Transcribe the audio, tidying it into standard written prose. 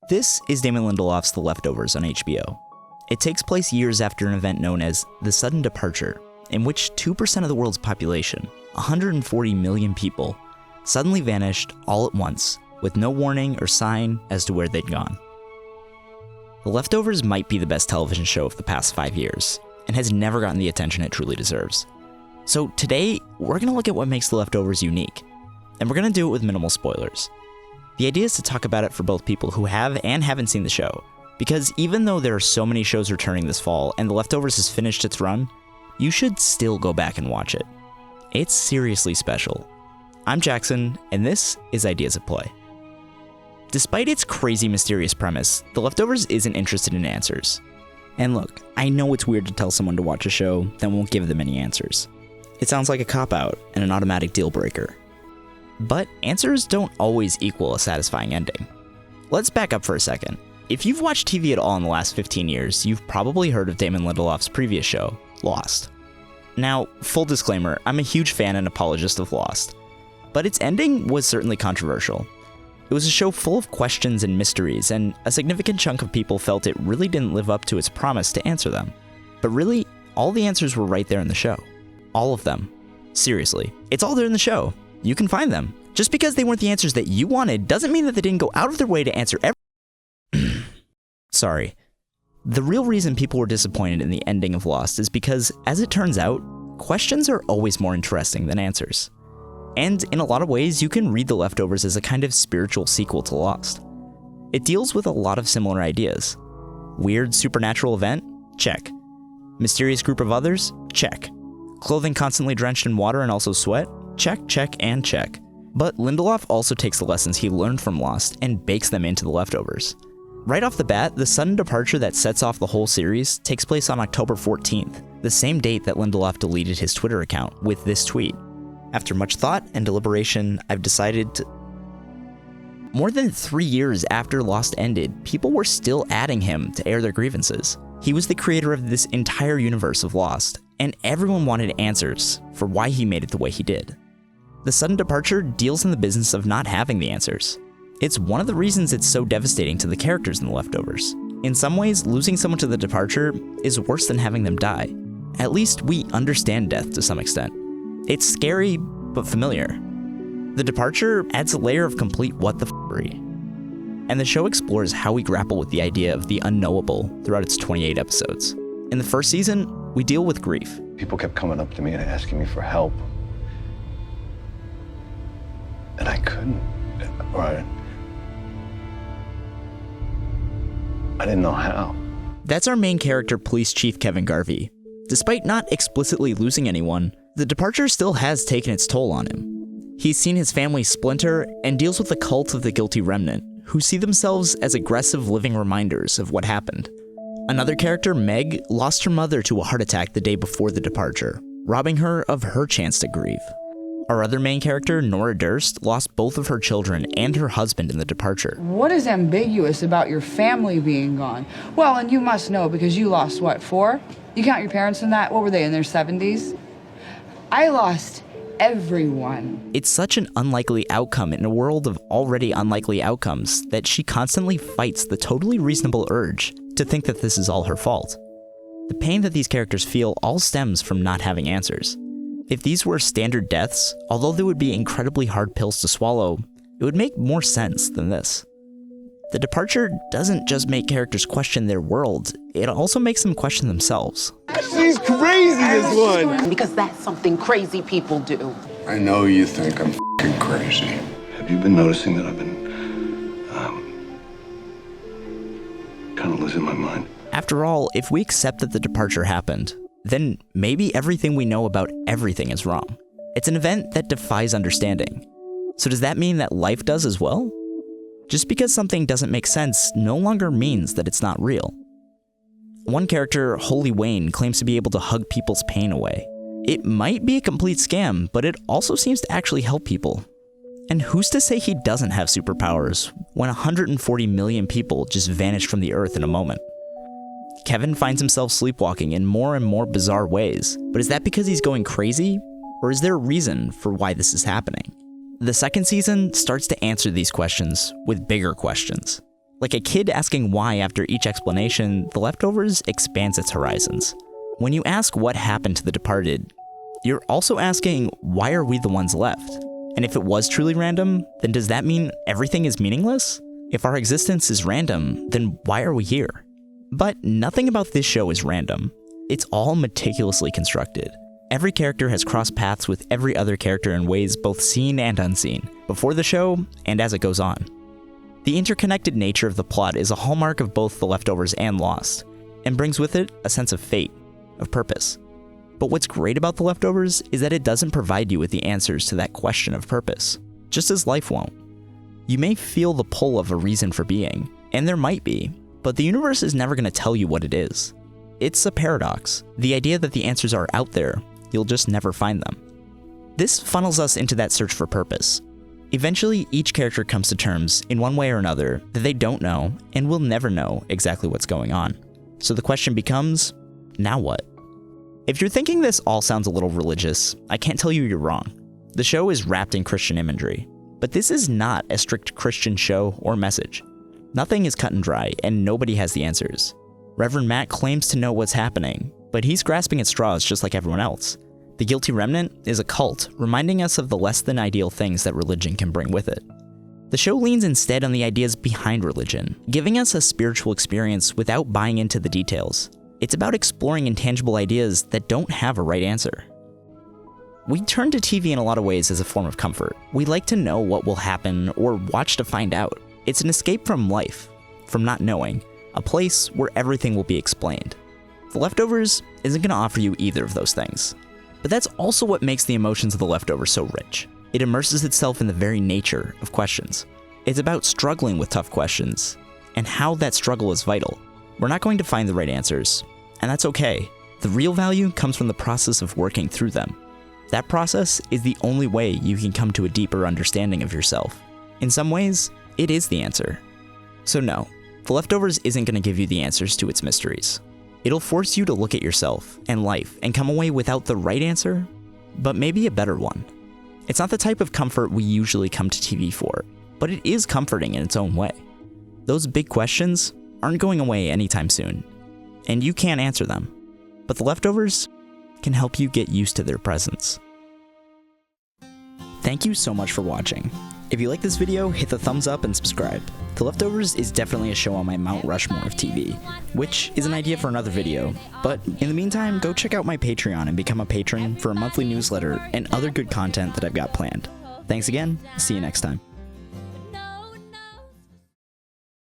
This is Damon Lindelof's The Leftovers on HBO. It takes place years after an event known as the Sudden Departure, in which 2% of the world's population, 140 million people, suddenly vanished all at once, with no warning or sign as to where they'd gone. The Leftovers might be the best television show of the past 5 years, and has never gotten the attention it truly deserves. So today, we're going to look at what makes The Leftovers unique, and we're going to do it with minimal spoilers. The idea is to talk about it for both people who have and haven't seen the show, because even though there are so many shows returning this fall and The Leftovers has finished its run, you should still go back and watch it. It's seriously special. I'm Jackson, and this is Ideas at Play. Despite its crazy mysterious premise, The Leftovers isn't interested in answers. And look, I know it's weird to tell someone to watch a show that won't give them any answers. It sounds like a cop-out and an automatic deal breaker. But answers don't always equal a satisfying ending. Let's back up for a second. If you've watched TV at all in the last 15 years, you've probably heard of Damon Lindelof's previous show, Lost. Now, full disclaimer, I'm a huge fan and apologist of Lost, but its ending was certainly controversial. It was a show full of questions and mysteries, and a significant chunk of people felt it really didn't live up to its promise to answer them. But really, all the answers were right there in the show. All of them. Seriously, it's all there in the show. You can find them. Just because they weren't the answers that you wanted doesn't mean that they didn't go out of their way to answer every... Sorry. The real reason people were disappointed in the ending of Lost is because, as it turns out, questions are always more interesting than answers. And in a lot of ways, you can read The Leftovers as a kind of spiritual sequel to Lost. It deals with a lot of similar ideas. Weird supernatural event? Check. Mysterious group of others? Check. Clothing constantly drenched in water and also sweat? Check, check, and check. But Lindelof also takes the lessons he learned from Lost and bakes them into The Leftovers. Right off the bat, the sudden departure that sets off the whole series takes place on October 14th, the same date that Lindelof deleted his Twitter account with this tweet. After much thought and deliberation, I've decided to... More than 3 years after Lost ended, people were still adding him to air their grievances. He was the creator of this entire universe of Lost, and everyone wanted answers for why he made it the way he did. The sudden departure deals in the business of not having the answers. It's one of the reasons it's so devastating to the characters in The Leftovers. In some ways, losing someone to the departure is worse than having them die. At least we understand death to some extent. It's scary, but familiar. The departure adds a layer of complete what the f***ery. And the show explores how we grapple with the idea of the unknowable throughout its 28 episodes. In the first season, we deal with grief. People kept coming up to me and asking me for help. And I couldn't. Or I didn't know how. That's our main character, Police Chief Kevin Garvey. Despite not explicitly losing anyone, the departure still has taken its toll on him. He's seen his family splinter and deals with the cult of the guilty remnant, who see themselves as aggressive living reminders of what happened. Another character, Meg, lost her mother to a heart attack the day before the departure, robbing her of her chance to grieve. Our other main character, Nora Durst, lost both of her children and her husband in the departure. What is ambiguous about your family being gone? Well, and you must know because you lost, what, 4? You count your parents in that? What were they, in their 70s? I lost everyone. It's such an unlikely outcome in a world of already unlikely outcomes that she constantly fights the totally reasonable urge to think that this is all her fault. The pain that these characters feel all stems from not having answers. If these were standard deaths, although they would be incredibly hard pills to swallow, it would make more sense than this. The departure doesn't just make characters question their world, it also makes them question themselves. She's crazy, this one! Because that's something crazy people do. I know you think I'm f***ing crazy. Have you been noticing that I've been, kind of losing my mind? After all, if we accept that the departure happened, then maybe everything we know about everything is wrong. It's an event that defies understanding. So does that mean that life does as well? Just because something doesn't make sense no longer means that it's not real. One character, Holy Wayne, claims to be able to hug people's pain away. It might be a complete scam, but it also seems to actually help people. And who's to say he doesn't have superpowers when 140 million people just vanish from the earth in a moment? Kevin finds himself sleepwalking in more and more bizarre ways, but is that because he's going crazy? Or is there a reason for why this is happening? The second season starts to answer these questions with bigger questions. Like a kid asking why after each explanation, The Leftovers expands its horizons. When you ask what happened to the departed, you're also asking, why are we the ones left? And if it was truly random, then does that mean everything is meaningless? If our existence is random, then why are we here? But nothing about this show is random. It's all meticulously constructed. Every character has crossed paths with every other character in ways both seen and unseen, before the show and as it goes on. The interconnected nature of the plot is a hallmark of both The Leftovers and Lost, and brings with it a sense of fate, of purpose. But what's great about The Leftovers is that it doesn't provide you with the answers to that question of purpose, just as life won't. You may feel the pull of a reason for being, and there might be, but the universe is never going to tell you what it is. It's a paradox, the idea that the answers are out there, you'll just never find them. This funnels us into that search for purpose. Eventually, each character comes to terms, in one way or another, that they don't know and will never know exactly what's going on. So the question becomes, now what? If you're thinking this all sounds a little religious, I can't tell you you're wrong. The show is wrapped in Christian imagery, but this is not a strict Christian show or message. Nothing is cut and dry, and nobody has the answers. Reverend Matt claims to know what's happening, but he's grasping at straws just like everyone else. The Guilty Remnant is a cult, reminding us of the less than ideal things that religion can bring with it. The show leans instead on the ideas behind religion, giving us a spiritual experience without buying into the details. It's about exploring intangible ideas that don't have a right answer. We turn to TV in a lot of ways as a form of comfort. We like to know what will happen or watch to find out. It's an escape from life, from not knowing, a place where everything will be explained. The Leftovers isn't going to offer you either of those things. But that's also what makes the emotions of The Leftovers so rich. It immerses itself in the very nature of questions. It's about struggling with tough questions, and how that struggle is vital. We're not going to find the right answers, and that's okay. The real value comes from the process of working through them. That process is the only way you can come to a deeper understanding of yourself. In some ways, it is the answer. So no, The Leftovers isn't going to give you the answers to its mysteries. It'll force you to look at yourself and life and come away without the right answer, but maybe a better one. It's not the type of comfort we usually come to TV for, but it is comforting in its own way. Those big questions aren't going away anytime soon, and you can't answer them, but The Leftovers can help you get used to their presence. Thank you so much for watching. If you like this video, hit the thumbs up and subscribe. The Leftovers is definitely a show on my Mount Rushmore of TV, which is an idea for another video, but in the meantime, go check out my Patreon and become a patron for a monthly newsletter and other good content that I've got planned. Thanks again, see you next time.